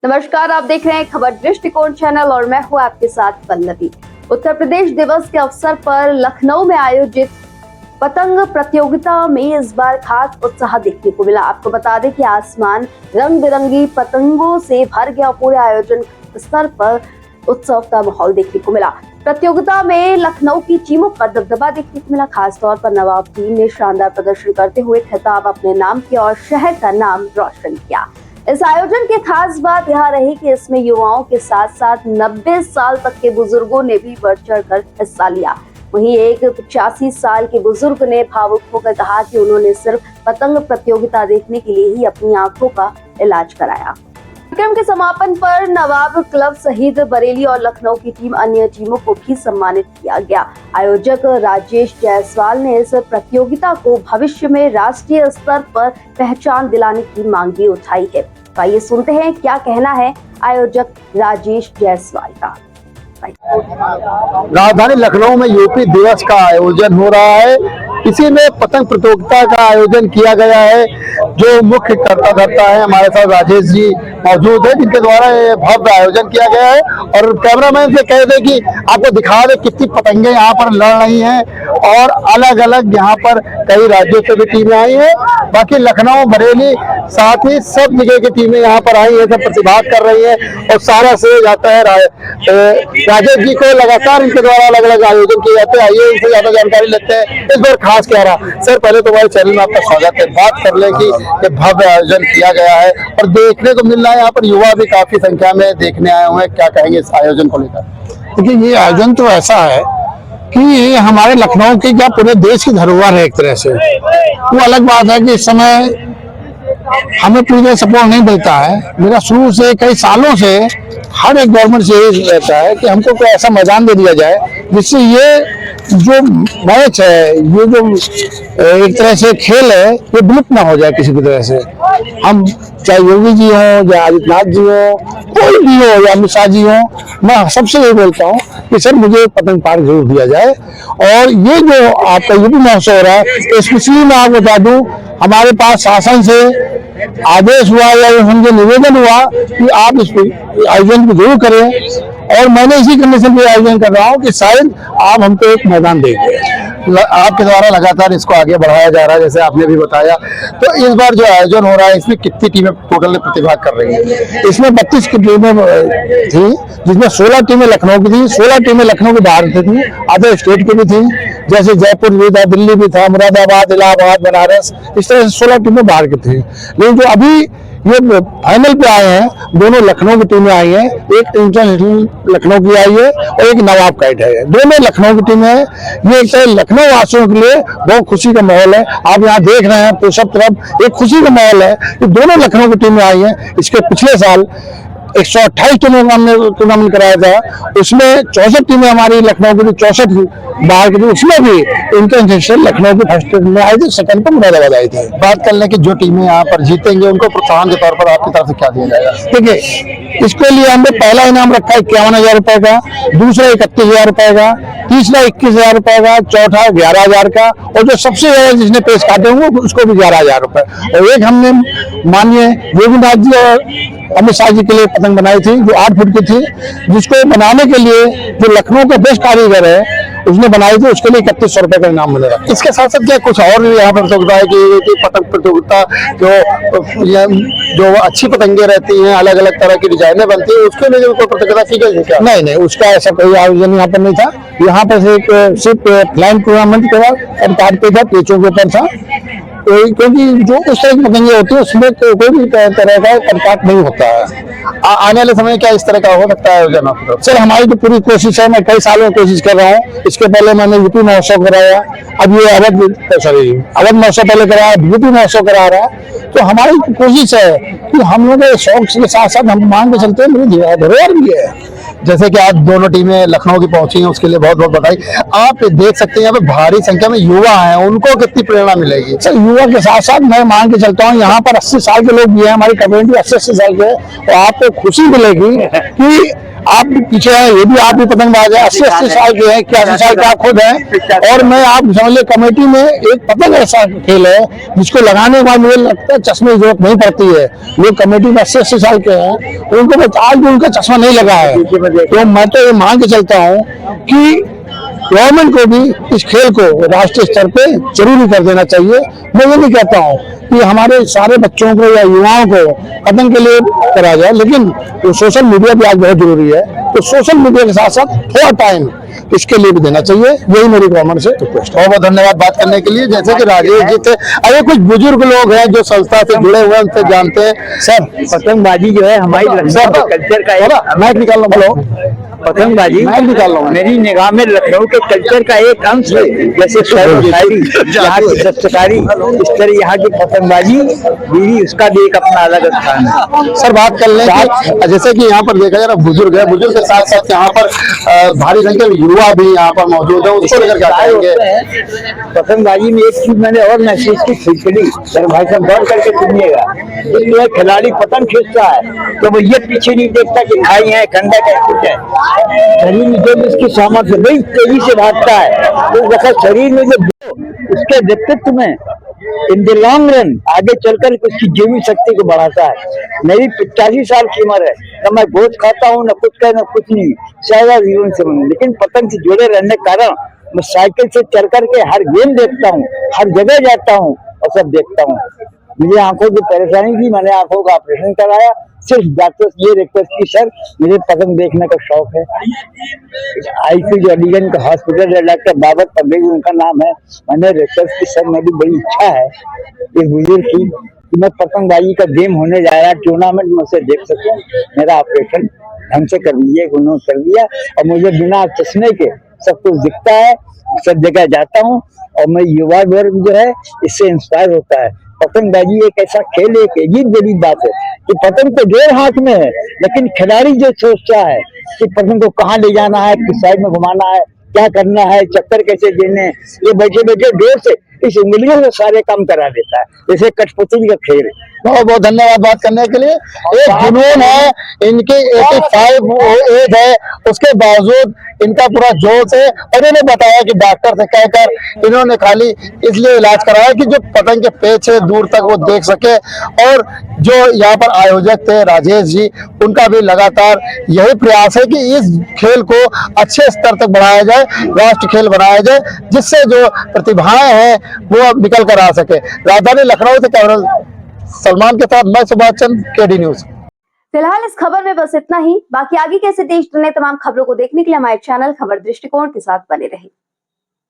नमस्कार, आप देख रहे हैं खबर दृष्टिकोण चैनल और मैं हूं आपके साथ पल्लवी। उत्तर प्रदेश दिवस के अवसर पर लखनऊ में आयोजित पतंग प्रतियोगिता में इस बार खास उत्साह देखने को मिला। आपको बता दें कि आसमान रंग बिरंगी पतंगों से भर गया। पूरे आयोजन स्तर पर उत्सव का माहौल देखने को मिला। प्रतियोगिता में लखनऊ की टीमों का दबदबा देखने को मिला। खासतौर पर नवाब टीम ने शानदार प्रदर्शन करते हुए खिताब अपने नाम किया और शहर का नाम रोशन किया। इस आयोजन की खास बात यह रही कि इसमें युवाओं के साथ साथ 90 साल तक के बुजुर्गों ने भी बढ़ चढ़ कर हिस्सा लिया। वहीं एक 85 साल के बुजुर्ग ने भावुक होकर कहा कि उन्होंने सिर्फ पतंग प्रतियोगिता देखने के लिए ही अपनी आंखों का इलाज कराया। कार्यक्रम के समापन पर नवाब क्लब सहित बरेली और लखनऊ की टीम अन्य टीमों को भी सम्मानित किया गया। आयोजक राजेश जायसवाल ने इस प्रतियोगिता को भविष्य में राष्ट्रीय स्तर पर पहचान दिलाने की मांग भी उठाई है। तो आइए सुनते हैं क्या कहना है आयोजक राजेश जायसवाल का। राजधानी लखनऊ में यूपी दिवस का आयोजन हो रहा है। इसी में पतंग प्रतियोगिता का आयोजन किया गया है। जो मुख्य कर्ता धर्ता है हमारे साथ राजेश जी मौजूद है, जिनके द्वारा ये भव्य आयोजन किया गया है। और कैमरामैन से कह दे कि आपको दिखा दे कितनी पतंगे यहाँ पर लड़ रही हैं और अलग अलग यहाँ पर कई राज्यों से भी टीमें आई हैं। बाकी लखनऊ, बरेली, साथ ही सब जगह की टीमें यहाँ पर आई है, सब प्रतिभाग कर रही है। और सारा श्रेय जाता है राजेश जी को। लगातार इनके द्वारा अलग अलग आयोजन किए जाते हैं। आइए इनसे ज्यादा जानकारी लेते हैं। इस बार खास क्या रहा सर? पहले तो हमारे चैनल में आपका स्वागत है। बात कर ले कि ये भव्य आयोजन किया गया है और देखने को मिल रहा है यहाँ पर युवा भी काफी संख्या में देखने आए हुए हैं। क्या कहेंगे इस आयोजन को लेकर? देखिए, ये आयोजन तो ऐसा है कि ये हमारे लखनऊ की क्या पूरे देश की धरोहर है एक तरह से। वो अलग बात है कि इस समय हमें पूरी सपोर्ट नहीं मिलता है। मेरा शुरू से कई सालों से हर एक गवर्नमेंट से यही रहता है कि हमको कोई ऐसा मैदान दे दिया जाए जिससे ये जो मैच है, ये जो एक तरह से खेल है, ये विलुप्त ना हो जाए किसी भी तरह से। हम चाहे योगी जी हो या आदित्यनाथ जी हो, कोई भी हो या अमित शाह जी हो, मैं सबसे यही बोलता हूँ कि सर मुझे पतंग पार्क जरूर दिया जाए। और ये जो आपका यूपी महोत्सव हो रहा है, स्पेशली मैं आपको बता दूं, हमारे पास शासन से आदेश हुआ या हमसे निवेदन हुआ कि आप इस आयोजन को जरूर करें। और मैंने इसी कंडीशन पे आयोजन कर रहा हूँ कि शायद आप हमको एक मैदान देंगे। आपके द्वारा लगातार इसको आगे बढ़ाया जा रहा है, जैसे आपने भी बताया। तो इस बार जो आयोजन हो रहा है, इसमें कितनी टीमें टोटल प्रतिभाग कर रही हैं? इसमें 32 की टीमें थी, जिसमें 16 टीमें लखनऊ की थी, 16 टीमें लखनऊ के बाहर से थी, अदर स्टेट की भी थी, जैसे जयपुर भी था, दिल्ली भी था, मुरादाबाद, इलाहाबाद, बनारस, इस तरह से 16 टीमें बाहर की थी। लेकिन जो अभी ये फाइनल पे आए हैं, दोनों लखनऊ की टीमें आई हैं। एक इंटरनेशनल लखनऊ की आई है और एक नवाब काइट है। दोनों लखनऊ की टीमें हैं। ये एक तरह लखनऊ वासियों के लिए बहुत खुशी का माहौल है। आप यहाँ देख रहे हैं सब तरफ एक खुशी का माहौल है कि दोनों लखनऊ की टीमें आई हैं। इसके पिछले साल 128 टीमों का हमने टूर्नामेंट कराया था, उसमें 64 टीमें हमारी लखनऊ की थी, 64 बाहर की थी। उसमें भी इंटरनेशनल लखनऊ की फर्स्ट में आई थी, सेकंड पर मुरादाबाद आई थी। बात कर लें कि जो टीमें यहाँ पर जीतेंगे उनको प्रोत्साहन के तौर पर आपकी तरफ से क्या दिया जाएगा? देखिए, इसके लिए हमने पहला इनाम रखा है 51,000 रुपए का, दूसरा 31,000 रुपए का, तीसरा 21,000 रुपए का, चौथा 11,000 का, और जो सबसे ज्यादा जिसने पेश काटे होंगे उसको भी 11,000 रुपए। और एक हमने माननीय योगीनाथ जी और अमित शाह जी के लिए पतंग बनाई थी, जो 8 फुट की थी, जिसको बनाने के लिए जो लखनऊ का बेस्ट कारीगर है उसने बनाई थी, उसके लिए 3100 रुपए का इनाम मिलेगा। इसके साथ साथ क्या कुछ और भी यहाँ पर प्रतियोगिता है कि पतंग प्रतियोगिता जो अच्छी पतंगे रहती हैं, अलग अलग तरह की डिजाइने बनती है, उसके लिए कोई प्रतियोगिता की गई है क्या? नहीं, उसका ऐसा कोई आयोजन यहाँ पर नहीं था। यहाँ पर सिर्फ फ्लाइंग टूर्नामेंट के बाद कार्ड पे था, पेचों के ऊपर था। क्योंकि जो उस तरह की पतंगे होती है उसमें कोई भी तरह का कंटाक्ट नहीं होता है। आने वाले समय क्या इस तरह का हो सकता है आयोजन आपको? सर, हमारी तो पूरी कोशिश है। मैं कई सालों में कोशिश कर रहा हूँ। इसके पहले मैंने यूपी महोत्सव कराया, अब ये अवध महोत्सव पहले कराया, यूपी महोत्सव करा रहा है। तो हमारी कोशिश है कि हम लोग शौक के साथ साथ हम मांग के चलते हैं, मेरी धरोहर भी है। जैसे कि आज दोनों टीमें लखनऊ की पहुंची हैं, उसके लिए बहुत बहुत बधाई। आप देख सकते हैं यहाँ पे भारी संख्या में युवा हैं, उनको कितनी प्रेरणा मिलेगी? सर, युवा के साथ साथ मैं मान के चलता हूँ यहाँ पर 80 साल के लोग भी हैं, हमारी कम्युनिटी 80 साल के है। तो आपको खुशी मिलेगी कि आप भी पीछे हैं, ये भी आप भी पतंगबाज है, 80-80 साल के हैं, 81 साल के आप खुद हैं। और मैं आप समझ लीजिए कमेटी में एक पतंग ऐसा खेल है जिसको लगाने के बाद मुझे लगता है चश्मे की जरूरत नहीं पड़ती है। लोग कमेटी में 80-80 साल के हैं, उनको आज भी उनका चश्मा नहीं लगा है। तो मैं तो ये मान के चलता हूँ कि गवर्नमेंट को भी इस खेल को राष्ट्रीय स्तर पे जरूरी कर देना चाहिए। मैं ये नहीं कहता हूँ कि हमारे सारे बच्चों को या युवाओं को पतंग के लिए करा जाए, लेकिन तो सोशल मीडिया भी आज बहुत जरूरी है, तो सोशल मीडिया के साथ साथ थोड़ा टाइम इसके लिए भी देना चाहिए। यही मेरी गवर्नमेंट से रिक्वेस्ट है। बहुत बहुत धन्यवाद बात करने के लिए। जैसे कि राजेश जी थे, अरे कुछ बुजुर्ग लोग हैं जो संस्था से जुड़े हुए हैं, उनसे जानते हैं। सर, पतंगबाजी जो है हमारी लखनऊ कल्चर का एक माइक निकाल लो, बोलो। पतंगबाजी माइक निकाल लो। मेरी निगाह में लखनऊ के कल्चर का एक अंश है। जैसे शायरी, यहाँ की दस्तकारी, इस तरह यहाँ की पतंगबाजी भी, उसका भी एक अपना अलग स्थान है। सर, बात कर लें कि जैसे कि यहाँ पर देखा जा रहा बुजुर्ग है, बुजुर्ग के साथ साथ यहाँ पर भारी संख्या में युवा भी यहाँ पर मौजूद है, उसको लेकर क्या कहेंगे? पतंगबाजी में एक चीज मैंने और महसूस की, खिचड़ी सर भाई साहब गौर करके सुनिएगा। इसलिए खिलाड़ी पतंग खींचता है तो वो ये पीछे नहीं देखता कि खाई है, खंडक है, कुछ है। शरीर में जब उसकी सामर्थ्य बड़ी तेजी से भागता है, तो वैसा शरीर में जब उसके व्यक्तित्व में इन द लॉन्ग रन आगे चलकर उसकी जीवित शक्ति को बढ़ाता है। मेरी 85 साल की उम्र है, न मैं गोश्त खाता हूँ, न कुछ न कुछ नहीं, सारा जीवन से हूँ, लेकिन पतंग से जुड़े रहने के कारण मैं साइकिल से चल करके हर गेम देखता हूँ, हर जगह जाता हूँ और सब देखता हूँ। मुझे आंखों की परेशानी थी, मैंने आंखों का ऑपरेशन कराया। सिर्फ डॉक्टर से ये रिक्वेस्ट की, सर मुझे पतंग देखने का शौक है। आईपी जो अलीगंज का हॉस्पिटल है, डॉक्टर बाबर तबरेज़ उनका नाम है, मैंने रिक्वेस्ट की, सर मेरी बड़ी इच्छा है इस बुजुर्ग की कि मैं पतंगबाजी का गेम होने जा रहा है, टूर्नामेंट में उसे देख सकूं। मेरा ऑपरेशन ढंग से कर दीजिए, उन्होंने कर दिया और मुझे बिना चश्मे के सब कुछ दिखता है, सब जगह जाता हूँ और मैं युवा वर्ग जो है इससे इंस्पायर होता है। पतंगबाजी एक ऐसा खेल, एक अजीब गरीब बात है कि पतंग तो जोर हाथ में है, लेकिन खिलाड़ी जो सोचता है कि पतंग को कहाँ ले जाना है, किस साइड में घुमाना है, क्या करना है, चक्कर कैसे देने, ये बैठे बैठे जोर से इस उंगलियों से सारे काम करा देता है, जैसे कठपुतली का खेल। बहुत बहुत धन्यवाद बात करने के लिए। एक जुनून है, इनकी 85 एज है, उसके बावजूद इनका पूरा जोश है। और इन्होंने बताया कि डॉक्टर से कहकर इन्होंने खाली इसलिए इलाज कराया कि जो पतंग के पेच है दूर तक वो देख सके। और जो यहाँ पर आयोजक थे राजेश जी, उनका भी लगातार यही प्रयास है कि इस खेल को अच्छे स्तर तक बढ़ाया जाए, राष्ट्र खेल बनाया जाए, जिससे जो प्रतिभाएं हैं वो निकल कर आ सके। राजधानी लखनऊ से कैमरा सलमान के साथ मैं सुभाष चंद्र, केडी न्यूज। फिलहाल इस खबर में बस इतना ही। बाकी आगे कैसे देश दुनिया तमाम खबरों को देखने के लिए हमारे चैनल खबर दृष्टिकोण के साथ बने रहें।